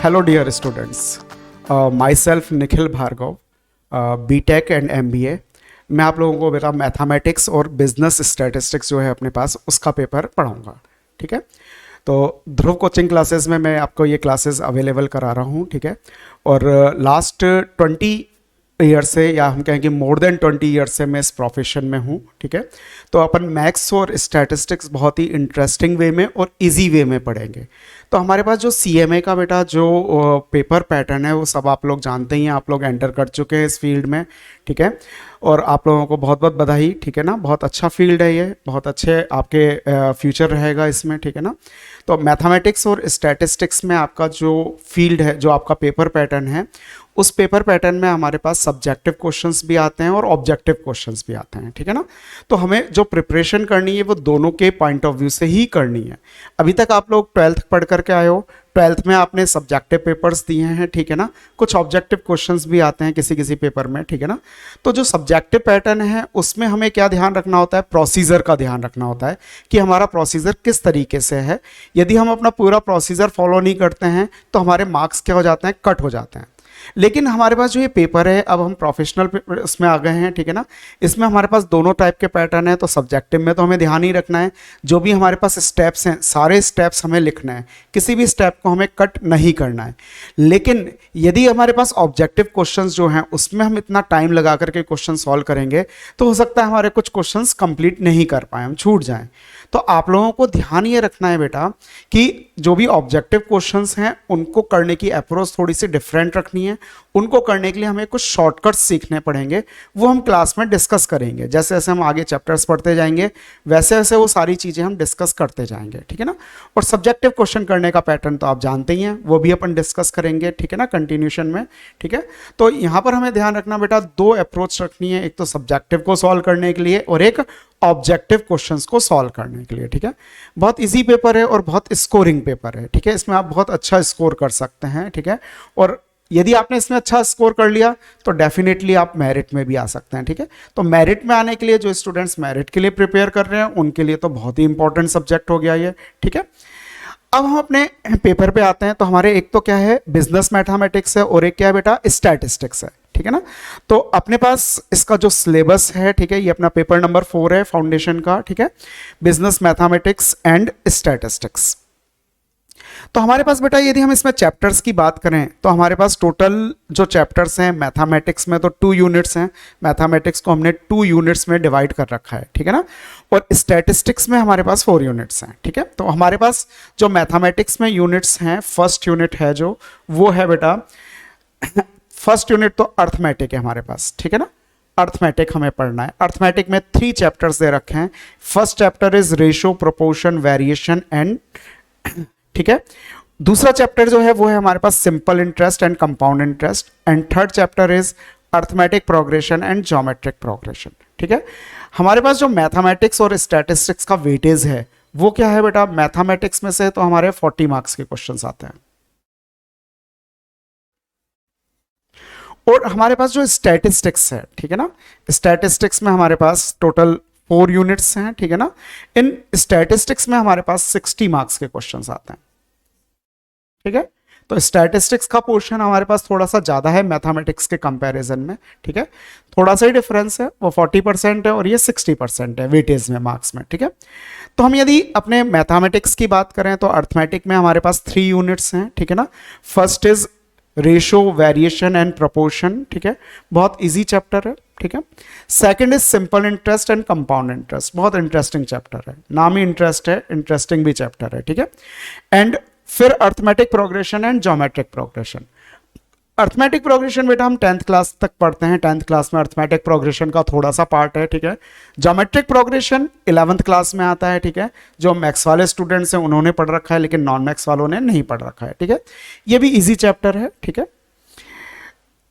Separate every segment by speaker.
Speaker 1: Hello, dear students. Myself Nikhil Bhargav, BTech and MBA. मैं आप लोगों को बेटा मैथमेटिक्स और बिजनेस स्टैटिस्टिक्स जो है अपने पास उसका पेपर पढ़ाऊंगा, ठीक है। तो ध्रुव कोचिंग क्लासेस में मैं आपको ये क्लासेस अवेलेबल करा रहा हूँ, ठीक है। और लास्ट 20 ईयर से, या हम कहें कि मोर देन 20 ईयर से मैं इस प्रोफेशन में हूँ, ठीक है। तो अपन मैथ्स और स्टैटिस्टिक्स बहुत ही इंटरेस्टिंग वे में और इजी वे में पढ़ेंगे। तो हमारे पास जो CMA का बेटा जो पेपर पैटर्न है वो सब आप लोग जानते ही हैं, आप लोग एंटर कर चुके हैं इस फील्ड में, ठीक है। और आप लोगों को बहुत बहुत बधाई, ठीक है ना। बहुत अच्छा फील्ड है ये, बहुत अच्छे आपके फ्यूचर रहेगा इसमें, ठीक है ना। तो मैथमेटिक्स और स्टैटिस्टिक्स में आपका जो फील्ड है, जो आपका पेपर पैटर्न है, उस पेपर पैटर्न में हमारे पास सब्जेक्टिव क्वेश्चंस भी आते हैं और ऑब्जेक्टिव क्वेश्चंस भी आते हैं, ठीक है ना। तो हमें जो प्रिपरेशन करनी है वो दोनों के पॉइंट ऑफ व्यू से ही करनी है। अभी तक आप लोग 12th पढ़ करके आए हो, 12th में आपने सब्जेक्टिव पेपर्स दिए हैं, ठीक है ना। कुछ ऑब्जेक्टिव क्वेश्चंस भी आते हैं किसी किसी पेपर में, ठीक है ना। तो जो सब्जेक्टिव पैटर्न है उसमें हमें क्या ध्यान रखना होता है, प्रोसीजर का ध्यान रखना होता है कि हमारा प्रोसीजर किस तरीके से है। यदि हम अपना पूरा प्रोसीजर फॉलो नहीं करते हैं तो हमारे मार्क्स क्या हो जाते हैं, कट हो जाते हैं। लेकिन हमारे पास जो ये पेपर है, अब हम प्रोफेशनल इसमें आ गए हैं, ठीक है ना। इसमें हमारे पास दोनों टाइप के पैटर्न है। तो सब्जेक्टिव में तो हमें ध्यान ही रखना है, जो भी हमारे पास स्टेप्स हैं सारे स्टेप्स हमें लिखना है, किसी भी स्टेप को हमें कट नहीं करना है। लेकिन यदि हमारे पास ऑब्जेक्टिव क्वेश्चंस जो हैं उसमें हम इतना टाइम लगा करके क्वेश्चन सॉल्व करेंगे तो हो सकता है हमारे कुछ क्वेश्चंस कंप्लीट नहीं कर पाए, हम छूट जाएं। तो आप लोगों को ध्यान ये रखना है बेटा कि जो भी ऑब्जेक्टिव क्वेश्चंस हैं उनको करने की अप्रोच थोड़ी सी डिफरेंट रखनी है। उनको करने के लिए हमें कुछ शॉर्टकट्स सीखने पड़ेंगे, वो हम क्लास में डिस्कस करेंगे। जैसे जैसे हम आगे चैप्टर्स पढ़ते जाएंगे वैसे वैसे वो सारी चीज़ें हम डिस्कस करते जाएंगे, ठीक है ना। और सब्जेक्टिव क्वेश्चन करने का पैटर्न तो आप जानते ही हैं, वो भी अपन डिस्कस करेंगे, ठीक है ना, कंटिन्यूशन में, ठीक है। तो यहाँ पर हमें ध्यान रखना बेटा, दो अप्रोच रखनी है, एक तो सब्जेक्टिव को सॉल्व करने के लिए और एक ऑब्जेक्टिव क्वेश्चंस को सॉल्व करने के लिए, ठीक है। बहुत इजी पेपर है और बहुत स्कोरिंग पेपर है, ठीक है। इसमें आप बहुत अच्छा स्कोर कर सकते हैं, ठीक है। और यदि आपने इसमें अच्छा स्कोर कर लिया तो डेफिनेटली आप मेरिट में भी आ सकते हैं, ठीक है। तो मेरिट में आने के लिए जो स्टूडेंट्स मेरिट के लिए प्रिपेयर कर रहे हैं उनके लिए तो बहुत ही इंपॉर्टेंट सब्जेक्ट हो गया ये, ठीक है। अब हम अपने पेपर पे आते हैं। तो हमारे एक तो क्या है, बिजनेस मैथमेटिक्स है और एक क्या है बेटा, स्टैटिस्टिक्स है, ठीक है ना। तो अपने पास इसका जो सिलेबस है, ठीक है, ये अपना पेपर नंबर 4 है फाउंडेशन का, ठीक है, बिजनेस मैथमेटिक्स एंड स्टैटिस्टिक्स। तो हमारे पास बेटा यदि हम इसमें चैप्टर्स की बात करें तो हमारे पास टोटल जो चैप्टर्स हैं मैथमेटिक्स में तो 2 यूनिट्स हैं। मैथमेटिक्स को हमने 2 यूनिट्स में डिवाइड कर रखा है, ठीक है ना। और स्टैटिस्टिक्स में हमारे पास 4 यूनिट्स हैं, ठीक है। तो हमारे पास जो मैथमेटिक्स में यूनिट्स हैं, फर्स्ट यूनिट है जो, वो है बेटा फर्स्ट यूनिट तो अर्थमेटिक है हमारे पास, ठीक है ना। अर्थमेटिक हमें पढ़ना है। अर्थमेटिक में 3 चैप्टर्स दे रखे हैं। First chapter is ratio, proportion, variation and, ठीक है। दूसरा चैप्टर जो है वो है हमारे पास simple interest and compound interest and third chapter is arithmetic progression and geometric progression, ठीक है। हमारे पास जो मैथमेटिक्स और स्टैटिस्टिक्स का वेटेज है वो क्या है बेटा, मैथमेटिक्स में से तो हमारे 40 मार्क्स के क्वेश्चंस आते हैं और हमारे पास जो स्टैटिस्टिक्स है, ठीक है ना, स्टैटिस्टिक्स में हमारे पास टोटल 4 यूनिट्स हैं, ठीक है ना। इन स्टैटिस्टिक्स में हमारे पास 60 मार्क्स के क्वेश्चंस आते हैं, ठीक है। तो स्टैटिस्टिक्स का पोर्शन हमारे पास थोड़ा सा ज्यादा है मैथमेटिक्स के कंपैरिजन में, ठीक है। थोड़ा सा ही डिफरेंस है, वो 40% है और ये 60% है वेटेज में, मार्क्स में, ठीक है। तो हम यदि अपने मैथमेटिक्स की बात करें तो अर्थमेटिक में हमारे पास 3 यूनिट्स हैं, ठीक है ना। First is ratio, variation and proportion, ठीक है, बहुत इजी चैप्टर है, ठीक है। Second is simple interest and compound interest, बहुत इंटरेस्टिंग चैप्टर है, नाम ही इंटरेस्ट है, इंटरेस्टिंग भी चैप्टर है, ठीक है। एंड फिर arithmetic progression and geometric progression. Arithmetic progression बेटा हम 10th क्लास तक पढ़ते हैं, 10th क्लास में अर्थमेटिक प्रोग्रेशन का थोड़ा सा पार्ट है, ठीक है। ज्योमेट्रिक प्रोग्रेशन 11th क्लास में आता है, ठीक है। जो मैथ्स वाले स्टूडेंट्स हैं उन्होंने पढ़ रखा है लेकिन नॉन मैथ्स वालों ने नहीं पढ़ रखा है, ठीक है। ये भी इजी चैप्टर है, ठीक है।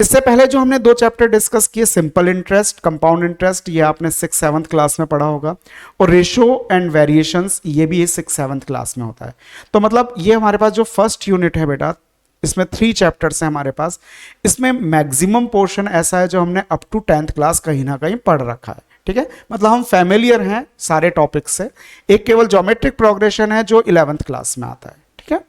Speaker 1: इससे पहले जो हमने 2 चैप्टर डिस्कस किए, सिंपल इंटरेस्ट, कंपाउंड इंटरेस्ट, ये आपने 6th-7th क्लास में पढ़ा होगा और रेशो एंड वेरिएशंस ये भी 6th-7th क्लास में होता है। तो मतलब ये हमारे पास जो फर्स्ट यूनिट है बेटा, इसमें 3 चैप्टर्स हैं हमारे पास। इसमें मैक्सिमम पोर्शन ऐसा है जो हमने अप टू 10th क्लास कहीं ना कहीं पढ़ रखा है, ठीक है। मतलब हम फैमिलियर हैं सारे टॉपिक्स से। एक केवल ज्योमेट्रिक प्रोग्रेशन है जो 11th क्लास में आता है, ठीक है।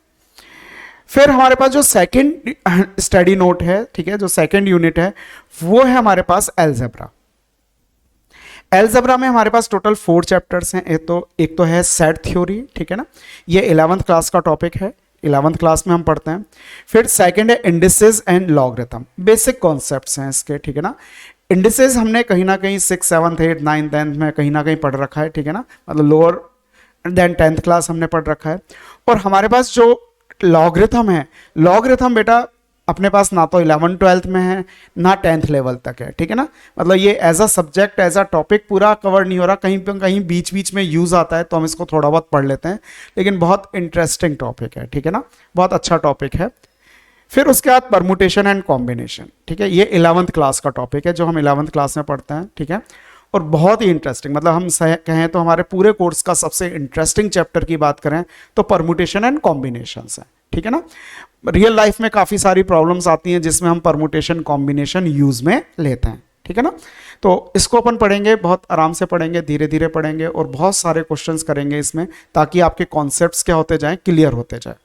Speaker 1: फिर हमारे पास जो सेकंड स्टडी नोट है, ठीक है, जो सेकंड यूनिट है वो है हमारे पास अलजेब्रा। अलजेब्रा में हमारे पास टोटल 4 चैप्टर्स हैं। एक तो है सेट थ्योरी, ठीक है ना, ये 11th क्लास का टॉपिक है, 11th क्लास में हम पढ़ते हैं। फिर सेकंड है indices and logarithm, basic concepts हैं इसके, ठीक है ना। इंडिसेस हमने कहीं ना कहीं 6, 7, 8, 9, 10 में कहीं ना कहीं पढ़ रखा है, ठीक है ना, मतलब लोअर देन 10th क्लास हमने पढ़ रखा है। और हमारे पास जो लॉगरिथम है, लॉगरिथम बेटा अपने पास ना तो 11th 12th में है ना 10th लेवल तक है, ठीक है ना, मतलब ये as a subject as a topic पूरा कवर नहीं हो रहा, कहीं पे कहीं बीच बीच में यूज आता है तो हम इसको थोड़ा बहुत पढ़ लेते हैं, लेकिन बहुत इंटरेस्टिंग टॉपिक है, ठीक है ना, बहुत अच्छा टॉपिक है। फिर उसके बाद परमुटेशन एंड कॉम्बिनेशन, ठीक है, ये 11th क्लास का टॉपिक है जो हम 11th क्लास में पढ़ते हैं, ठीक है, और बहुत ही इंटरेस्टिंग, मतलब हम कहें तो हमारे पूरे कोर्स का सबसे इंटरेस्टिंग चैप्टर की बात करें तो परमुटेशन एंड कॉम्बिनेशन है, ठीक है ना। रियल लाइफ में काफ़ी सारी प्रॉब्लम्स आती हैं जिसमें हम परमुटेशन कॉम्बिनेशन यूज में लेते हैं, ठीक है ना। तो इसको अपन पढ़ेंगे, बहुत आराम से पढ़ेंगे, धीरे धीरे पढ़ेंगे और बहुत सारे क्वेश्चंस करेंगे इसमें, ताकि आपके कॉन्सेप्ट्स क्या होते जाएं, क्लियर होते जाए।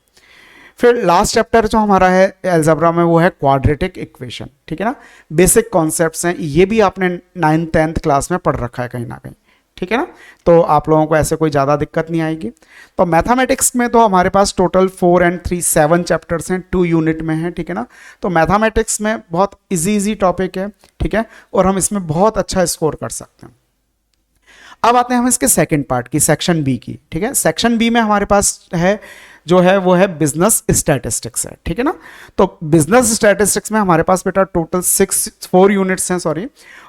Speaker 1: फिर लास्ट चैप्टर जो हमारा है अलजेब्रा में वो है क्वाड्रेटिक इक्वेशन, ठीक है ना, बेसिक कॉन्सेप्ट्स हैं, ये भी आपने 9th 10th क्लास में पढ़ रखा है कहीं ना कहीं, ठीक है ना, तो आप लोगों को ऐसे कोई ज़्यादा दिक्कत नहीं आएगी। तो मैथमेटिक्स में तो हमारे पास टोटल 4 and 3 7 चैप्टर्स हैं, 2 यूनिट में हैं, ठीक है ना। तो मैथमेटिक्स में बहुत इजी टॉपिक है, ठीक है, और हम इसमें बहुत अच्छा स्कोर कर सकते हैं। अब आते हैं हम इसके सेकंड पार्ट की, सेक्शन बी की, ठीक है। सेक्शन बी में हमारे पास है जो है वो है बिजनेस स्टैटिस्टिक्स है, ठीक है ना। तो बिजनेस स्टैटिस्टिक्स में हमारे पास बेटा टोटल 4 यूनिट्स हैं, सॉरी,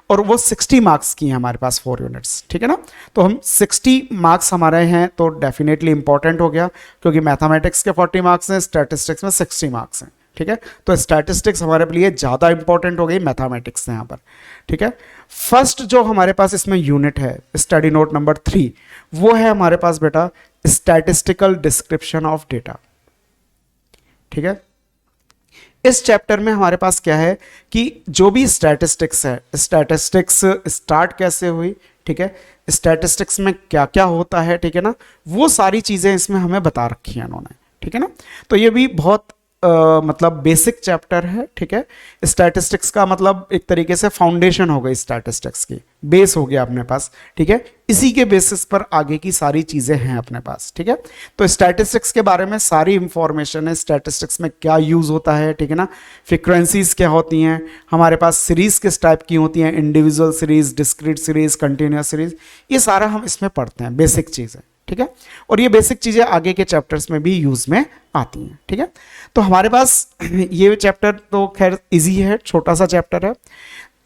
Speaker 1: और वो 60 मार्क्स की हैं हमारे पास 4 यूनिट्स, ठीक है ना। तो हम 60 मार्क्स हमारे हैं तो डेफिनेटली इंपॉर्टेंट हो गया, क्योंकि मैथमेटिक्स के 40 मार्क्स हैं, स्टैटिस्टिक्स में 60 मार्क्स हैं, ठीक है। तो स्टैटिस्टिक्स हमारे लिए ज़्यादा इंपॉर्टेंट हो गई मैथमेटिक्स से यहाँ पर, ठीक है। फर्स्ट जो हमारे पास इसमें यूनिट है स्टडी नोट नंबर 3, वो है हमारे पास बेटा स्टैटिस्टिकल डिस्क्रिप्शन ऑफ डेटा, ठीक है। इस चैप्टर में हमारे पास क्या है कि जो भी स्टैटिस्टिक्स है, स्टैटिस्टिक्स स्टार्ट कैसे हुई, ठीक है, स्टैटिस्टिक्स में क्या क्या होता है, ठीक है ना, वो सारी चीज़ें इसमें हमें बता रखी हैं उन्होंने, ठीक है ना। तो ये भी बहुत मतलब बेसिक चैप्टर है, ठीक है। स्टैटिस्टिक्स का मतलब एक तरीके से फाउंडेशन हो गई स्टैटिस्टिक्स की, बेस हो गया अपने पास, ठीक है। इसी के बेसिस पर आगे की सारी चीज़ें हैं अपने पास, ठीक है। तो स्टैटिस्टिक्स के बारे में सारी इंफॉर्मेशन है, स्टैटिस्टिक्स में क्या यूज़ होता है, ठीक है ना, फ्रीक्वेंसीज क्या होती हैं, हमारे पास सीरीज़ किस टाइप की होती हैं, individual series, discrete series, continuous series, ये सारा हम इसमें पढ़ते हैं, बेसिक चीज़ें, ठीक है। और ये बेसिक चीज़ें आगे के चैप्टर्स में भी यूज़ में आती हैं, ठीक है। तो हमारे पास ये चैप्टर तो खैर इजी है, छोटा सा चैप्टर है।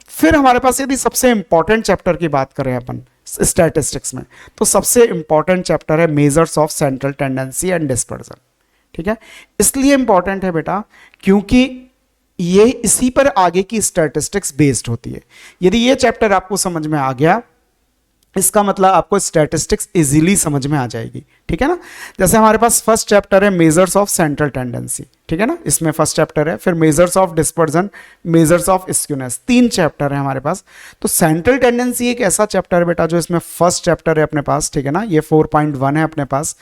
Speaker 1: फिर हमारे पास यदि सबसे इंपॉर्टेंट चैप्टर की बात करें अपन स्टैटिस्टिक्स में, तो सबसे इंपॉर्टेंट चैप्टर है measures of central tendency and dispersion, ठीक है। इसलिए इंपॉर्टेंट है बेटा क्योंकि ये इसी पर आगे की स्टैटिस्टिक्स बेस्ड होती है। यदि ये चैप्टर आपको समझ में आ गया, इसका मतलब आपको स्टैटिस्टिक्स इजीली समझ में आ जाएगी, ठीक है ना। जैसे हमारे पास फर्स्ट चैप्टर है मेजर्स ऑफ सेंट्रल टेंडेंसी, ठीक है ना, इसमें फर्स्ट चैप्टर है। फिर measures of dispersion, measures of skewness, 3 chapter है हमारे पास। तो सेंट्रल टेंडेंसी एक ऐसा चैप्टर है बेटा जो इसमें फर्स्ट चैप्टर है अपने पास, ठीक है ना, ये 4.1 है अपने पास।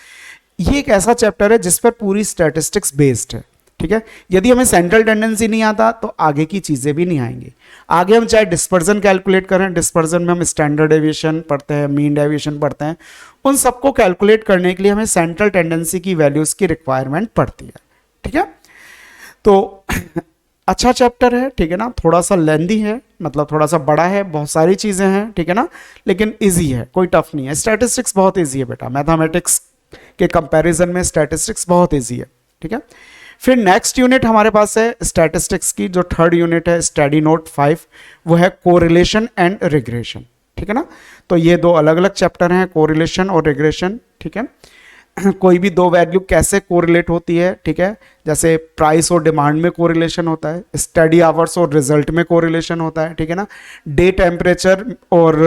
Speaker 1: ये एक ऐसा चैप्टर है जिस पर पूरी स्टैटिस्टिक्स बेस्ड है, ठीक है। यदि हमें सेंट्रल टेंडेंसी नहीं आता तो आगे की चीज़ें भी नहीं आएंगी। आगे हम चाहे डिस्पर्जन कैलकुलेट करें, डिस्पर्जन में हम स्टैंडर्ड डेविएशन पढ़ते हैं, मीन डेविएशन पढ़ते हैं, उन सबको कैलकुलेट करने के लिए हमें सेंट्रल टेंडेंसी की वैल्यूज़ की रिक्वायरमेंट पड़ती है, ठीक है। तो अच्छा चैप्टर है, ठीक है ना, थोड़ा सा लेंदी है, मतलब थोड़ा सा बड़ा है, बहुत सारी चीज़ें हैं, ठीक है ना, लेकिन ईजी है, कोई टफ नहीं है। स्टैटिस्टिक्स बहुत ईजी है बेटा, मैथमेटिक्स के कंपैरिजन में स्टैटिस्टिक्स बहुत ईजी है, ठीक है। फिर नेक्स्ट यूनिट हमारे पास है स्टैटिस्टिक्स की जो 3rd यूनिट है स्टडी नोट 5, वो है कोरिलेशन एंड रिग्रेशन, ठीक है ना। तो ये 2 अलग अलग चैप्टर हैं, कोरिलेशन और रिग्रेशन, ठीक है। कोई भी 2 वैल्यू कैसे कोरिलेट होती है, ठीक है, जैसे प्राइस और डिमांड में कोरिलेशन होता है, स्टडी आवर्स और रिजल्ट में कोरिलेशन होता है, ठीक है ना, डे टेम्परेचर और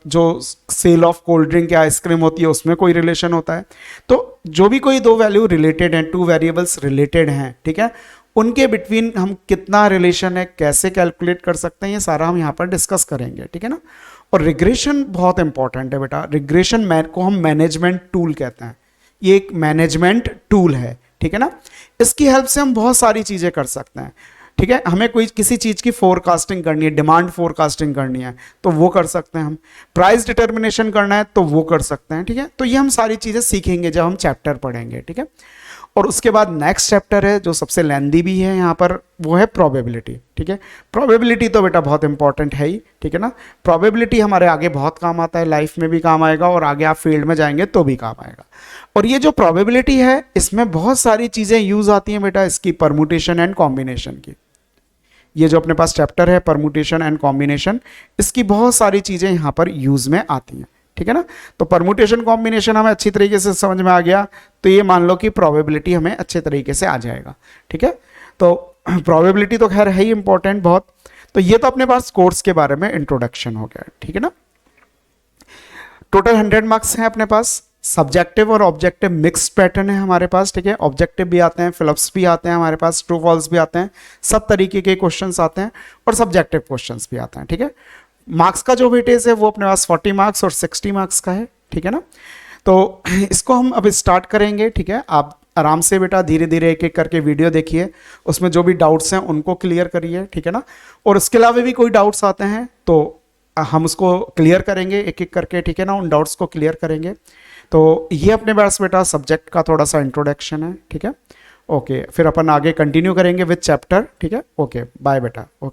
Speaker 1: जो सेल ऑफ कोल्ड ड्रिंक या आइसक्रीम होती है उसमें कोई रिलेशन होता है। तो जो भी कोई 2 वैल्यू रिलेटेड हैं, 2 वेरिएबल्स रिलेटेड हैं, ठीक है, उनके बिटवीन हम कितना रिलेशन है, कैसे कैलकुलेट कर सकते हैं, ये सारा हम यहाँ पर डिस्कस करेंगे, ठीक है ना। और रिग्रेशन बहुत इंपॉर्टेंट है बेटा, रिग्रेशन को हम मैनेजमेंट टूल कहते हैं, ये एक मैनेजमेंट टूल है, ठीक है ना। इसकी हेल्प से हम बहुत सारी चीज़ें कर सकते हैं, ठीक है। हमें कोई किसी चीज़ की फोरकास्टिंग करनी है, डिमांड फोरकास्टिंग करनी है तो वो कर सकते हैं हम, प्राइस डिटर्मिनेशन करना है तो वो कर सकते हैं, ठीक है। तो ये हम सारी चीज़ें सीखेंगे जब हम चैप्टर पढ़ेंगे, ठीक है। और उसके बाद नेक्स्ट चैप्टर है जो सबसे लेंदी भी है यहाँ पर, वो है प्रोबेबिलिटी, ठीक है। प्रोबेबिलिटी तो बेटा बहुत इंपॉर्टेंट है ही, ठीक है ना। प्रोबेबिलिटी हमारे आगे बहुत काम आता है, लाइफ में भी काम आएगा और आगे आप फील्ड में जाएंगे तो भी काम आएगा। और ये जो प्रोबेबिलिटी है इसमें बहुत सारी चीज़ें यूज आती हैं बेटा, इसकी परमुटेशन एंड कॉम्बिनेशन की। ये जो अपने पास चैप्टर है परमुटेशन एंड कॉम्बिनेशन, इसकी बहुत सारी चीज़ें यहाँ पर यूज में आती हैं, ठीक है ना। तो परमुटेशन कॉम्बिनेशन हमें अच्छी तरीके से समझ में आ गया तो ये मान लो कि प्रोबेबिलिटी हमें अच्छे तरीके से आ जाएगा, ठीक है। तो प्रोबेबिलिटी तो खैर है ही इंपॉर्टेंट बहुत। तो ये तो अपने पास कोर्स के बारे में इंट्रोडक्शन हो गया, ठीक है ना। टोटल 100 मार्क्स हैं अपने पास। सब्जेक्टिव और ऑब्जेक्टिव मिक्स्ड पैटर्न है हमारे पास, ठीक है। ऑब्जेक्टिव भी आते हैं, फिलप्स भी आते हैं हमारे पास, ट्रू फॉल्स भी आते हैं, सब तरीके के क्वेश्चंस आते हैं और सब्जेक्टिव क्वेश्चंस भी आते हैं, ठीक है। मार्क्स का जो वेटेज है वो अपने पास 40 मार्क्स और 60 मार्क्स का है, ठीक है ना। तो इसको हम अब स्टार्ट करेंगे, ठीक है। आप आराम से बेटा धीरे धीरे एक एक करके वीडियो देखिए, उसमें जो भी डाउट्स हैं उनको क्लियर करिए, ठीक है ना। और उसके अलावा भी कोई डाउट्स आते हैं तो हम उसको क्लियर करेंगे एक एक करके, ठीक है ना, उन डाउट्स को क्लियर करेंगे। तो ये अपने पास बेटा सब्जेक्ट का थोड़ा सा इंट्रोडक्शन है, ठीक है। ओके, फिर अपन आगे कंटिन्यू करेंगे विद चैप्टर, ठीक है। ओके, बाय बेटा। ओके।